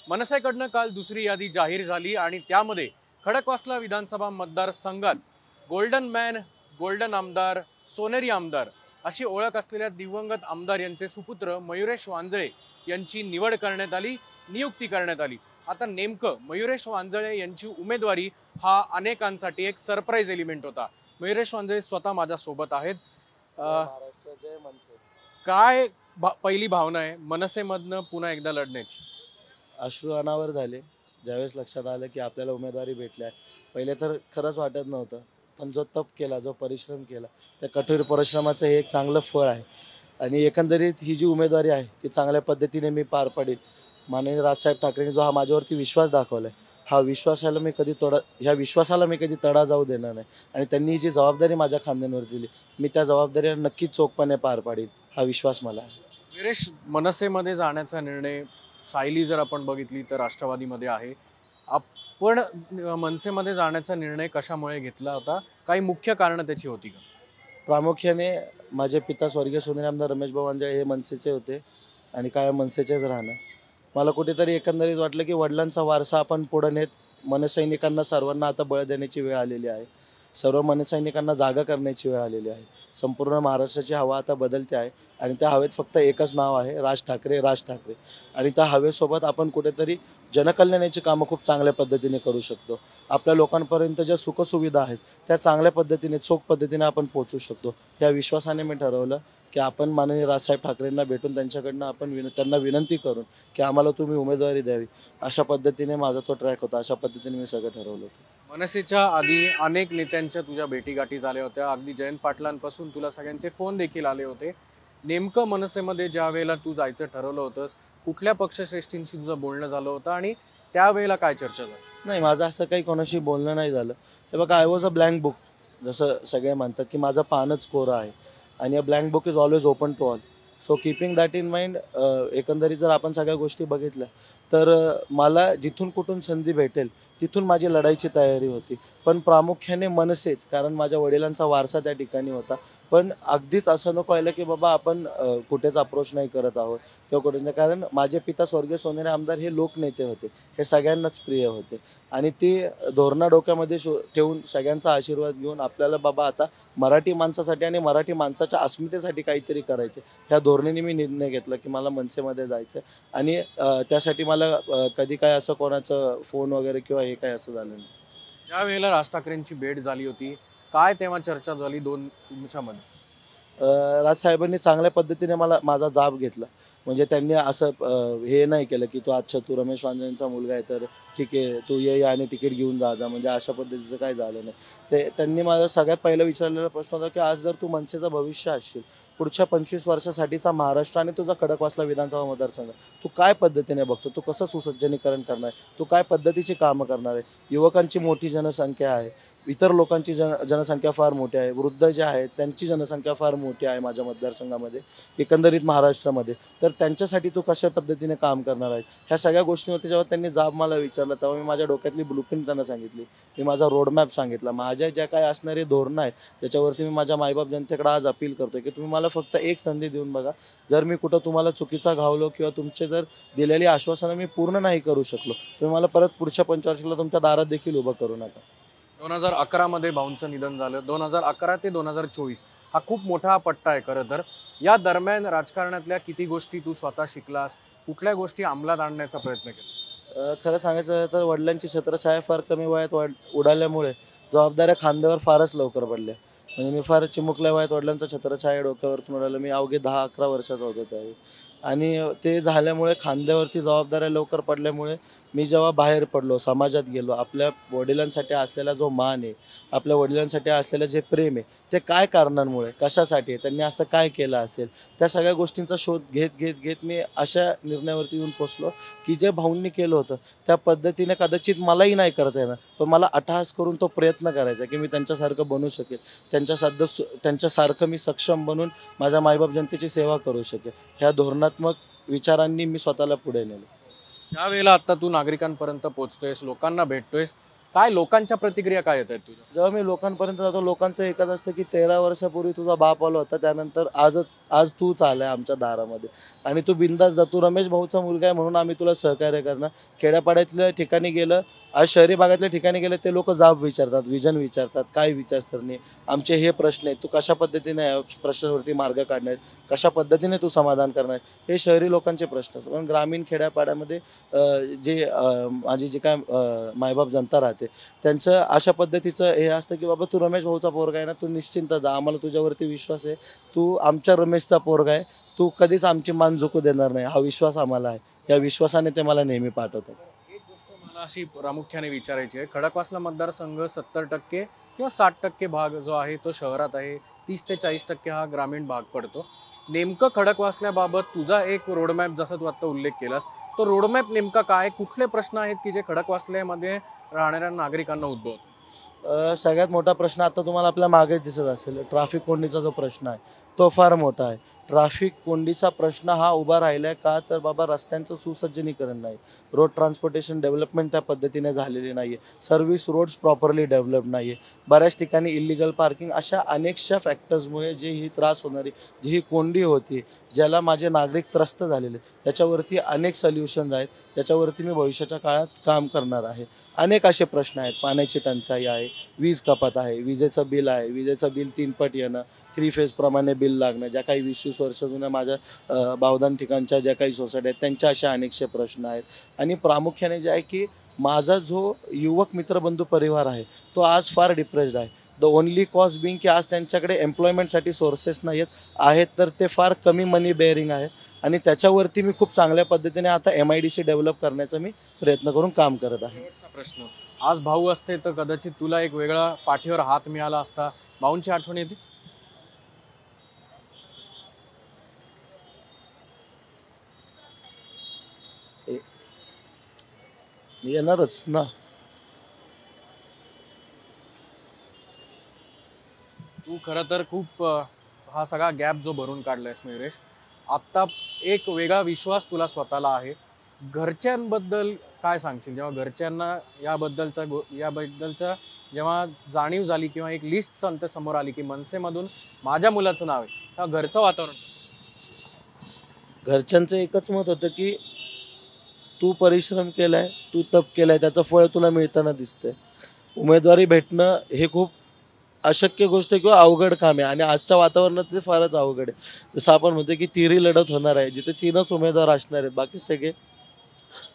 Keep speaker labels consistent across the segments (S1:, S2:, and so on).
S1: मनसेकडनं काल दुसरी यादी जाहीर झाली आणि त्यामध्ये खडकवासला विधानसभा मतदारसंघात गोल्डन मॅन, गोल्डन आमदार, सोनेरी आमदार अशी ओळख असलेल्या दिवंगत आमदार यांचे सुपुत्र मयुरेश वांजळे यांची निवड करण्यात आली, नियुक्ती करण्यात आली। आता नेमकं मयुरेश वांजळे यांची उमेदवारी हा अनेकांसाठी एक सरप्राईज एलिमेंट होता। मयुरेश वांजळे स्वतः माझ्या सोबत आहेत। काय पहिली भावना आहे मनसेमधनं पुन्हा एकदा लढण्याची?
S2: अश्रू अनावर झाले ज्यावेळेस लक्षात आलं की आपल्याला उमेदवारी भेटली आहे। पहिले तर खरंच वाटत नव्हतं, पण जो तप केला, जो परिश्रम केला, त्या कठोर परिश्रमाचं हे एक चांगलं फळ आहे। आणि एकंदरीत ही जी उमेदवारी आहे ती चांगल्या पद्धतीने मी पार पाडील। माननीय राजसाहेब ठाकरेंनी जो हा माझ्यावरती विश्वास दाखवला आहे, ह्या विश्वासाला मी कधी तडा जाऊ देणार नाही। आणि त्यांनी जी जबाबदारी माझ्या खांद्यांवर दिली, मी त्या जबाबदारीला नक्कीच चोखपणे पार पाडील, हा विश्वास मला आहे।
S1: मयुरेश, मनसेमध्ये जाण्याचा निर्णय सायली जर आपण बघितली तर राष्ट्रवादीमध्ये आहे, आपण मनसेमध्ये जाण्याचा निर्णय कशामुळे घेतला होता? काही मुख्य कारण त्याची होती का?
S2: प्रामुख्याने माझे पिता स्वर्गीय सोनेरी आमदार रमेश भाऊ वांजळे हे मनसेचे होते आणि कायम मनसेचेच राहणं। मला कुठेतरी एकंदरीत वाटलं की वडिलांचा वारसा आपण पुढे नेत मनसैनिकांना सर्वांना आता बळ देण्याची वेळ आलेली आहे। सर्व मनसैनिकांना जागा करण्याची वेळ आलेली आहे। संपूर्ण महाराष्ट्राची हवा आता बदलते आहे आणि त्या हवेत फक्त एकच नाव आहे, राज ठाकरे, राज ठाकरे। आणि त्या हवेसोबत आपण कुठेतरी जनकल्याणाची कामं खूप चांगल्या पद्धतीने करू शकतो। आपल्या लोकांपर्यंत ज्या सुखसुविधा आहेत त्या चांगल्या पद्धतीने, चोख पद्धतीने आपण पोहोचू शकतो। या विश्वासाने मी ठरवलं की आपण माननीय राजसाहेब ठाकरेंना भेटून त्यांच्याकडनं आपण त्यांना विनंती करून की आम्हाला तुम्ही उमेदवारी द्यावी, अशा पद्धतीने माझा तो ट्रॅक होता। अशा पद्धतीने मी सगळं ठरवलं होतं।
S1: मनसेच्या आधी अनेक नेत्यांच्या तुझ्या भेटीगाठी झाल्या होत्या, अगदी जयंत पाटलांपासून तुला सगळ्यांचे फोन देखील आले होते। नेमकं मनसेमध्ये ज्या वेळेला तू जायचं ठरवलं होतंस, कुठल्या पक्षश्रेष्ठींशी तुझं बोलणं झालं होतं आणि त्यावेळेला काय चर्चा झाली?
S2: नाही, माझं असं काही कोणाशी बोलणं नाही झालं। हे बघा, I was a blank book, जसं सगळे म्हणतात की माझं पानच कोरं आहे आणि a blank book is always open to all. So keeping that in mind, एकंदरीत जर आपण सगळ्या गोष्टी बघितल्या तर मला जिथून कुठून संधी भेटेल तिथून माझी लढाईची तयारी होती। पण प्रामुख्याने मनसेच, कारण माझ्या वडिलांचा वारसा त्या ठिकाणी होता। पण अगदीच असं नको व्हायला की बाबा आपण कुठेच अप्रोच नाही करत आहोत किंवा कुठे नाही, कारण माझे पिता स्वर्गीय सोनेरी आमदार हे लोकनेते होते, हे सगळ्यांनाच प्रिय होते। आणि ती धोरणा डोक्यामध्ये ठेवून सगळ्यांचा आशीर्वाद घेऊन आपल्याला बाबा आता मराठी माणसासाठी आणि मराठी माणसाच्या अस्मितेसाठी काहीतरी करायचं, ह्या धोरणीने मी निर्णय घेतला की मला मनसेमध्ये जायचं। आणि त्यासाठी मला कधी काय असं कोणाचं फोन वगैरे किंवा हे काय असं झालं नाही।
S1: ज्या वेळेला राज ठाकरेंची भेट झाली होती, काय तेव्हा चर्चा झाली तुमच्यामध्ये?
S2: राजसाहेबांनी चांगल्या पद्धतीने माझा जाब घेतला। म्हणजे त्यांनी असं हे नाही केलं की तू अच्छा तू रमेश वांजळेंचा मुलगा आहे तर ठीक आहे, तू ये आणि तिकीट घेऊन जा, म्हणजे अशा पद्धतीचं काही झालं नाही। त्यांनी माझा सगळ्यात पहिला विचारलेला प्रश्न होता की आज जर तू मनसेचं भविष्य असशील, पुढच्या 25 वर्षासाठीचा महाराष्ट्र आणि तुझा खडकवासला विधानसभा मतदारसंघ तू काय पद्धतीने बघतो, तू कसं सुसज्जनीकरण करणार आहे, तू काय पद्धतीची कामं करणार आहे? युवकांची मोठी जनसंख्या आहे, इतर लोकांची जनसंख्या फार मोठी आहे, वृद्ध जे आहेत त्यांची जनसंख्या फार मोठी आहे माझ्या मतदारसंघामध्ये, एकंदरीत महाराष्ट्रामध्ये। तर त्यांच्यासाठी तू कशा पद्धतीने काम करणार आहेस, ह्या सगळ्या गोष्टींवरती जेव्हा त्यांनी जाब मला विचारला तेव्हा मी माझ्या डोक्यातली ब्लूप्रिंट त्यांना सांगितली, मी माझा रोडमॅप सांगितला, माझ्या ज्या काय असणारे धोरणं आहेत त्याच्यावरती मी माझ्या मायबाप जनतेकडे आज अपील करतोय की तुम्ही मला फक्त एक संधी देऊन बघा। जर मी कुठं तुम्हाला चुकीचा घावलो किंवा तुमचे जर दिलेली आश्वासनं मी पूर्ण नाही करू शकलो, तुम्ही मला परत पुढच्या पंचवार्षिकला तुमच्या दारात देखील उभं करू नका।
S1: 2011 मध्ये भाऊंचं निधन झालं। 2011 ते 2024 हा खूप मोठा पट्टा आहे खरं तर। या दरम्यान राजकारणातल्या किती गोष्टी तू स्वतः शिकलास, कुठल्या गोष्टी अंमलात आणण्याचा प्रयत्न केला?
S2: खरं सांगायचं तर वडिलांची छत्रछाया फार कमी वयात उडाल्यामुळे जबाबदाऱ्या खांद्यावर फारच लवकर पडल्या। म्हणजे मी फार चिमुकल्या वयात वडिलांचं छत्रछाया डोक्यावरती उडालं, मी अवघे 10-11 वर्षाचा होतो त्यावेळी। आणि ते झाल्यामुळे खांद्यावरती जबाबदाऱ्या लवकर पडल्यामुळे मी जेव्हा बाहेर पडलो, समाजात गेलो, आपल्या वडिलांसाठी असलेला जो मान आहे, आपल्या वडिलांसाठी असलेलं जे प्रेम आहे, ते काय कारणांमुळे, कशासाठी, त्यांनी असं काय केलं असेल, त्या सगळ्या गोष्टींचा शोध घेत मी अशा निर्णयावरती येऊन पोचलो की जे भाऊंनी केलं होतं त्या पद्धतीने कदाचित मलाही नाही करता येणार, पण मला अट्टहास करून तो प्रयत्न करायचा की मी त्यांच्यासारखं बनू शकेल, त्यांच्यासारखं मी सक्षम बनून माझ्या मायबाप जनतेची सेवा करू शकेल। ह्या धोरणात्मक विचारांनी मी स्वतःला पुढे नेलं।
S1: ज्या वेळेला आता तू नागरिकांपर्यंत पोहोचतोयस, लोकांना भेटतोयस, काय लोकांच्या प्रतिक्रिया काय येत आहेत तुझ्या?
S2: जेव्हा मी लोकांपर्यंत जातो लोकांचं एकच असतं की 13 वर्षापूर्वी तुझा बाप आला होता, त्यानंतर आजच आज तूच आलाय आमच्या दारामध्ये आणि तू बिंदास जा. तू रमेश भाऊचा मुलगा आहे म्हणून आम्ही तुला सहकार्य करणार. खेड्यापाड्यातल्या ठिकाणी गेलं, आज शहरी भागातल्या ठिकाणी गेलं ते लोक जाब विचारतात, विजन विचारतात, काय विचारसरणी, आमचे हे प्रश्न आहेत, तू कशा पद्धतीने या प्रश्नावरती मार्ग काढणार, कशा पद्धतीने तू समाधान करणार, हे शहरी लोकांचे प्रश्न असतात. पण ग्रामीण खेड्यापाड्यामध्ये माझी जी काय मायबाप जनता राहते त्यांचं अशा पद्धतीचं हे असतं की बाबा तू रमेश भाऊचा पोरगा आहे ना, तू निश्चिंत जा, आम्हाला तुझ्यावरती विश्वास आहे, तू आमच्या रमेशचा पोरगा आहे, तू कधीच आमची मान झुकू देणार नाही, हा विश्वास आम्हाला आहे. या विश्वासाने ते मला नेहमी पाठवतात.
S1: एक गोष्ट मला अशी प्रामुख्याने विचारायची आहे, खडकवासला मतदारसंघ 70% किंवा 60% भाग जो आहे तो शहरात आहे, 30 ते 40% हा ग्रामीण भाग पडतो. नेमकं खडकवासल्याबाबत तुझा एक रोडमॅप जसा तू आता उल्लेख केलास, तो रोडमॅप नेमका काय, कुठले प्रश्न आहेत की जे खडकवासल्यामध्ये राहणाऱ्या नागरिकांना उद्भवतात?
S2: सगळ्यात मोठा प्रश्न आता तुम्हाला आपल्या मागेच दिसत असेल, ट्रॅफिक कोंडीचा जो प्रश्न आहे तो फार मोठा आहे. ट्रॅफिक कोंडीचा प्रश्न हा उभा राहिला आहे का, तर बाबा रस्त्यांचं सुसज्जीकरण नाही, रोड ट्रान्सपोर्टेशन डेव्हलपमेंट त्या पद्धतीने झालेली नाही आहे, सर्व्हिस रोड्स प्रॉपरली डेव्हलप नाही आहे, बऱ्याच ठिकाणी इलिगल पार्किंग, अशा अनेकशा फॅक्टर्समुळे जी ही त्रास होणारी जी ही कोंडी होती, ज्याला माझे नागरिक त्रस्त झालेले, त्याच्यावरती अनेक सोल्युशन्स आहेत, त्याच्यावरती मी भविष्याच्या काळात काम करणार आहे. अनेक असे प्रश्न आहेत, पाण्याची टंचाई आहे, वीज कपात आहे, विजेचं बिल आहे, विजेचं बिल 3 पट येणं, 3 फेजप्रमाणे बिल लागणं, ज्या काही 20-20 वर्ष जुन्या माझ्या बावधान ठिकाणच्या ज्या काही सोसायटी आहेत त्यांच्या अशा अनेकशे प्रश्न आहेत. आणि प्रामुख्याने जे आहे की माझा जो युवक मित्रबंधू परिवार आहे तो आज फार डिप्रेस्ड आहे. द ओनली कॉज बिंग की आज त्यांच्याकडे एम्प्लॉयमेंटसाठी सोर्सेस नाही आहेत तर ते फार कमी मनी बेअरिंग आहे आणि त्याच्यावरती मी खूप चांगल्या पद्धतीने आता MIDC डेव्हलप करण्याचा मी प्रयत्न करून काम करत आहे.
S1: शेवटचा प्रश्न, आज भाऊ असते तर कदाचित तुला एक वेगळा पाठीवर हात मिळाला असता, भाऊंची आठवण येते?
S2: येणारच ना.
S1: तू खरं तर खूप हा सगळा गॅप जो भरून काढलायस मयुरेश, आत्ता एक वेगळा विश्वास तुला स्वतःला आहे. घरच्यांबद्दल काय सांगशील, जेव्हा घरच्यांना याबद्दलचा जेव्हा जाणीव झाली किंवा एक लिस्ट समोर आली की मनसेमधून माझ्या मुलाचं नाव आहे, तेव्हा घरचं वातावरण?
S2: घरच्यांचं एकच मत होतं की तू परिश्रम केलाय, तू तप केलाय, त्याचं फळ तुला मिळताना दिसतंय. उमेदवारी भेटणं हे खूप अशक्य गोष्ट किंवा अवघड काम आहे आणि आजच्या वातावरणात ते फारच अवघड आहे. जसं आपण म्हणतो की तिरी लढत होणार आहे, जिथे 3च उमेदवार असणार आहेत, बाकी सगळे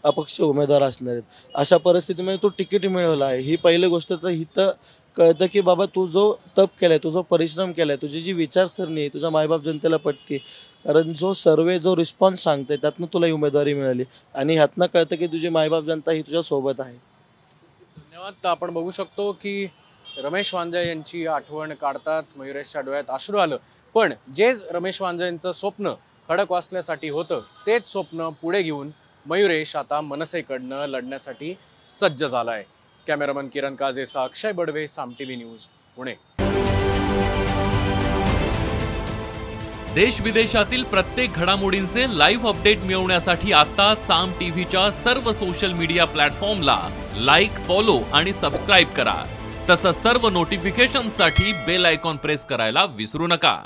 S2: अपक्ष उमेदवार असणार आहेत. अशा परिस्थितीमध्ये तू तिकीट मिळवलं आहे, ही पहिली गोष्ट तर इथं कळतं की बाबा तू जो तप केलाय, तू जो परिश्रम केलाय, तुझी जी विचारसरणी आहे तुझ्या मायबाप जनतेला पटते. कारण जो सर्वे जो रिस्पॉन्स सांगते त्यातनं तुला ही उमेदवारी मिळाली आणि ह्यातनं कळतं की तुझी मायबाप जनता ही तुझ्या सोबत आहे.
S1: धन्यवाद. तर आपण बघू शकतो की रमेश वांजे यांची आठवण काढताच मयुरेशच्या डोळ्यात अश्रू आलं. पण जे रमेश वांजे यांचं स्वप्न खडकवासल्यासाठी होतं तेच स्वप्न पुढे घेऊन मयुरेश आता मनसेकडनं लढण्यासाठी सज्ज झालाय. कॅमेरामन किरण काजेसा, अक्षय बडवे, साम TV न्यूज, पुणे.
S3: देश विदेशातील प्रत्येक घडामोडींचे लाईव्ह अपडेट मिळवण्यासाठी आता साम टीव्हीच्या सर्व सोशल मीडिया प्लॅटफॉर्मला लाईक, फॉलो आणि सबस्क्राईब करा. तसंच सर्व नोटिफिकेशनसाठी बेल आयकॉन प्रेस करायला विसरू नका.